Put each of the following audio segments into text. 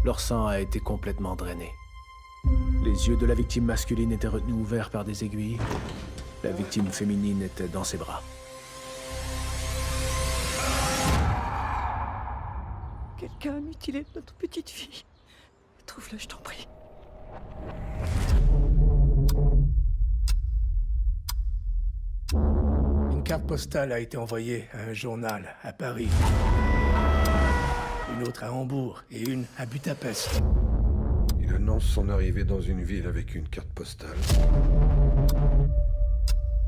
Leur sang a été complètement drainé. Les yeux de la victime masculine étaient retenus ouverts par des aiguilles. La victime féminine était dans ses bras. Quelqu'un a mutilé notre petite fille. Trouve-le, je t'en prie. Une carte postale a été envoyée à un journal à Paris. Une autre à Hambourg et une à Budapest. Il annonce son arrivée dans une ville avec une carte postale.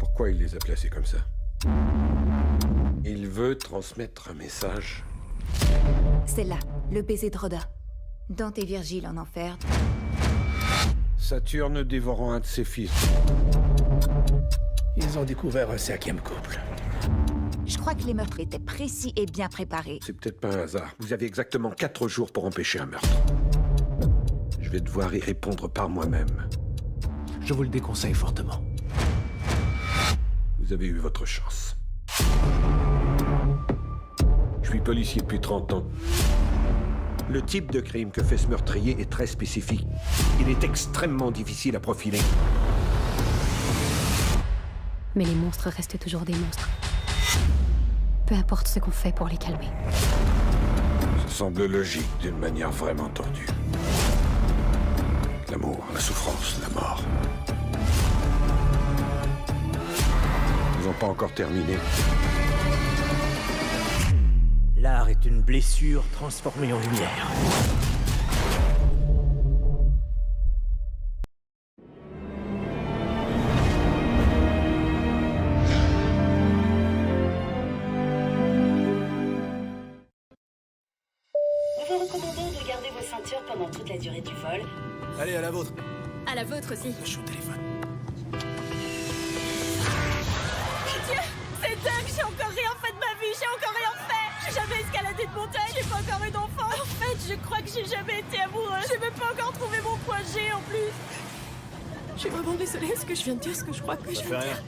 Pourquoi il les a placés comme ça? Il veut transmettre un message. C'est là, le baiser de Rhoda. Dante et Virgile en enfer. Saturne dévorant un de ses fils. Ils ont découvert un 5e couple. Je crois que les meurtres étaient précis et bien préparés. C'est peut-être pas un hasard. Vous avez exactement 4 jours pour empêcher un meurtre. Je vais devoir y répondre par moi-même. Je vous le déconseille fortement. Vous avez eu votre chance. Je suis policier depuis 30 ans. Le type de crime que fait ce meurtrier est très spécifique. Il est extrêmement difficile à profiler. Mais les monstres restent toujours des monstres. Peu importe ce qu'on fait pour les calmer. Ça semble logique d'une manière vraiment tordue. L'amour, la souffrance, la mort. Ils n'ont pas encore terminé. L'art est une blessure transformée en lumière. Nous vous recommandons de garder vos ceintures pendant toute la durée du vol. Allez, à la vôtre. À la vôtre aussi. Je suis au téléphone. C'est dingue, j'ai encore rien fait de ma vie, j'ai encore rien fait. J'ai jamais escaladé de montagne, j'ai pas encore eu d'enfant. En fait, je crois que j'ai jamais été amoureuse. J'ai même pas encore trouvé mon point G en plus. Je suis vraiment désolée, ce que je viens de dire, ce que je crois que je viens de dire.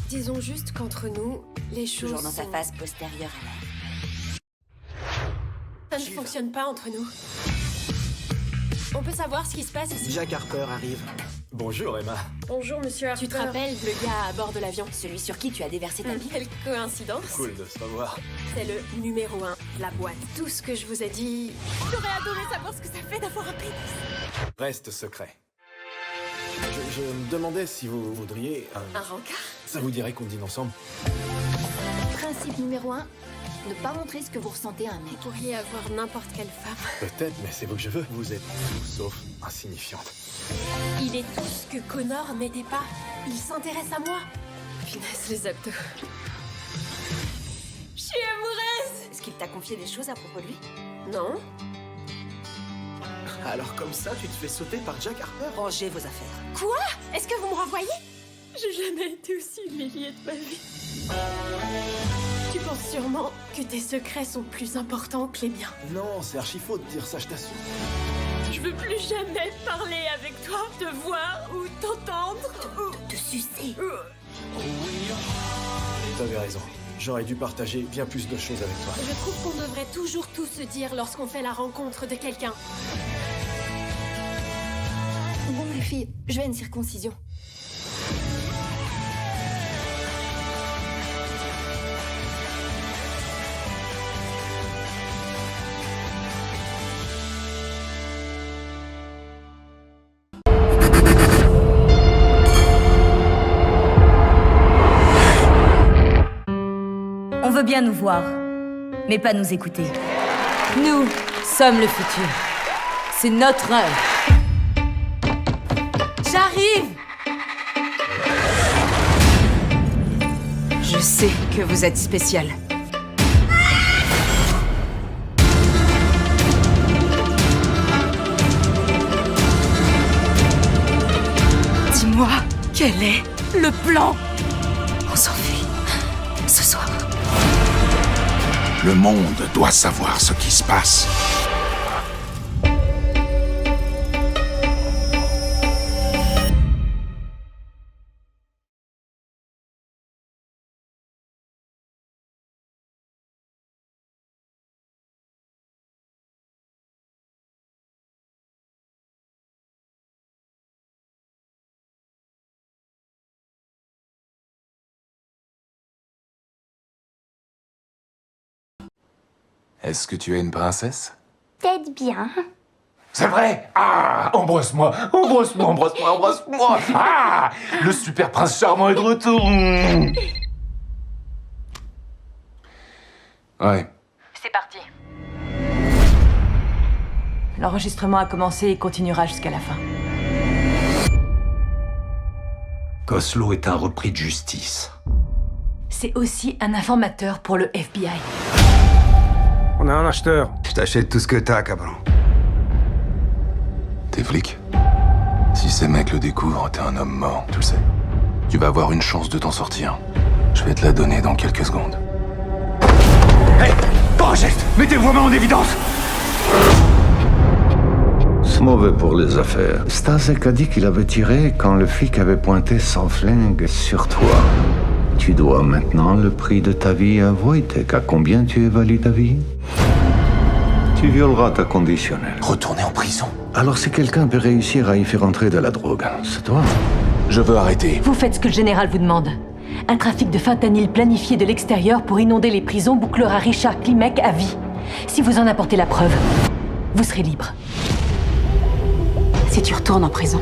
Disons juste qu'entre nous, les choses Toujours dans sa sont- phase postérieure à la... Ça ne fonctionne pas entre nous. On peut savoir ce qui se passe ici. Jack Harper arrive. Bonjour, Emma. Bonjour, monsieur Harper. Tu te rappelles le gars à bord de l'avion? Celui sur qui tu as déversé ta bille. Quelle coïncidence. Cool de se revoir. C'est le numéro 1 de la boîte. Tout ce que je vous ai dit... J'aurais adoré savoir ce que ça fait d'avoir un pénis. Reste secret. Je me demandais si vous voudriez Un rencard? Ça vous dirait qu'on dîne ensemble? Principe numéro 1, ne pas montrer ce que vous ressentez à un mec. Vous pourriez avoir n'importe quelle femme. Peut-être, mais c'est vous que je veux. Vous êtes tout sauf insignifiante. Il est tout ce que Connor n'était pas. Il s'intéresse à moi. Finesse les abdos. Je suis amoureuse. Est-ce qu'il t'a confié des choses à propos de lui? Non. Alors comme ça, tu te fais sauter par Jack Harper? Rangez vos affaires. Quoi? Est-ce que vous me renvoyez? J'ai jamais été aussi humiliée de ma vie. Tu penses sûrement que tes secrets sont plus importants que les miens. Non, c'est archi faux de dire ça, je t'assure. Je veux plus jamais parler avec toi, te voir ou t'entendre ou... Te sucer. T'avais raison. J'aurais dû partager bien plus de choses avec toi. Je trouve qu'on devrait toujours tout se dire lorsqu'on fait la rencontre de quelqu'un. Bon, les filles, je vais à une circoncision. On veut bien nous voir, mais pas nous écouter. Nous sommes le futur. C'est notre heure. J'arrive! Je sais que vous êtes spécial. Dis-moi, quel est le plan? On s'enfuit ce soir. Le monde doit savoir ce qui se passe. Est-ce que tu es une princesse? Peut-être bien. C'est vrai! Ah! Embrasse-moi! Embrasse-moi! Embrasse-moi! Embrasse-moi! Ah! Le super prince charmant est de retour! Ouais. C'est parti. L'enregistrement a commencé et continuera jusqu'à la fin. Koslo est un repris de justice. C'est aussi un informateur pour le FBI. On a un acheteur. Je t'achète tout ce que t'as, cabron. T'es flic? Si ces mecs le découvrent, t'es un homme mort, tu le sais. Tu vas avoir une chance de t'en sortir. Je vais te la donner dans quelques secondes. Hey! Pas un geste! Mettez-vous en évidence! C'est mauvais pour les affaires. Stasek a dit qu'il avait tiré quand le flic avait pointé son flingue sur toi. Tu dois maintenant le prix de ta vie à Wojtek. À combien tu évalues ta vie? Tu violeras ta conditionnelle. Retourner en prison. Alors si quelqu'un peut réussir à y faire entrer de la drogue, c'est toi. Je veux arrêter. Vous faites ce que le général vous demande. Un trafic de fentanyl planifié de l'extérieur pour inonder les prisons bouclera Richard Klimek à vie. Si vous en apportez la preuve, vous serez libre. Si tu retournes en prison,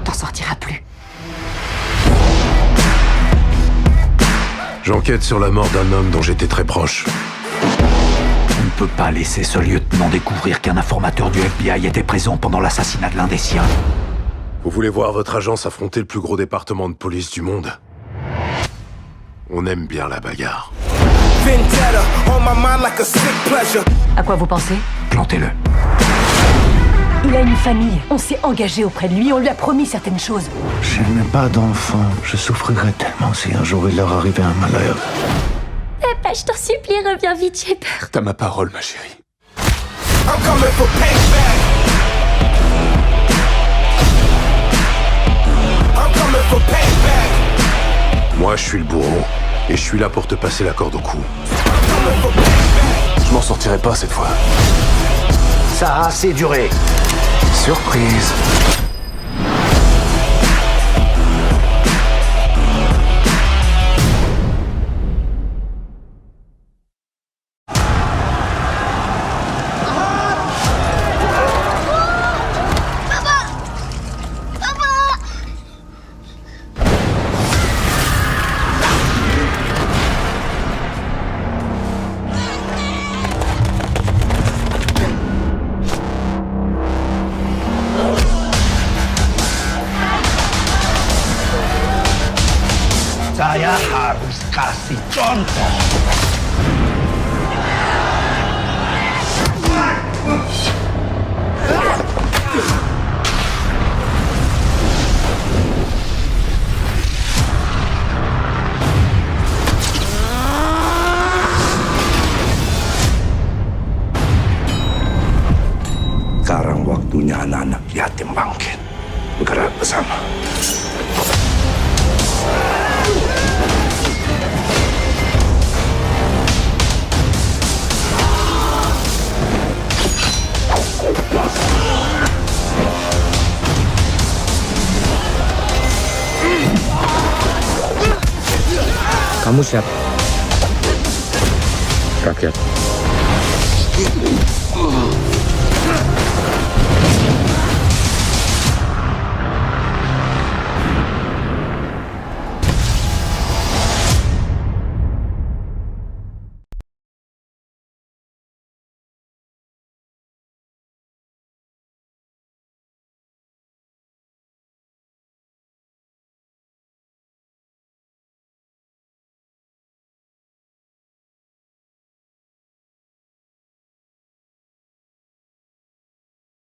t'en sortiras plus. J'enquête sur la mort d'un homme dont j'étais très proche. On ne peut pas laisser ce lieutenant découvrir qu'un informateur du FBI était présent pendant l'assassinat de l'un des siens. Vous voulez voir votre agence affronter le plus gros département de police du monde? On aime bien la bagarre. À quoi vous pensez? Plantez-le. Il a une famille. On s'est engagé auprès de lui. On lui a promis certaines choses. Je n'ai pas d'enfant. Je souffrirais tellement si un jour il leur arrivait un malheur. Papa, je t'en supplie, reviens vite, j'ai peur. T'as ma parole, ma chérie. Moi, je suis le bourreau. Et je suis là pour te passer la corde au cou. Je m'en sortirai pas cette fois. Ça a assez duré. Surprise. Saya harus kasih contoh. Sekarang waktunya anak-anak yatim bangkit. Bergerak bersama. Kamu siapa? Rakyat.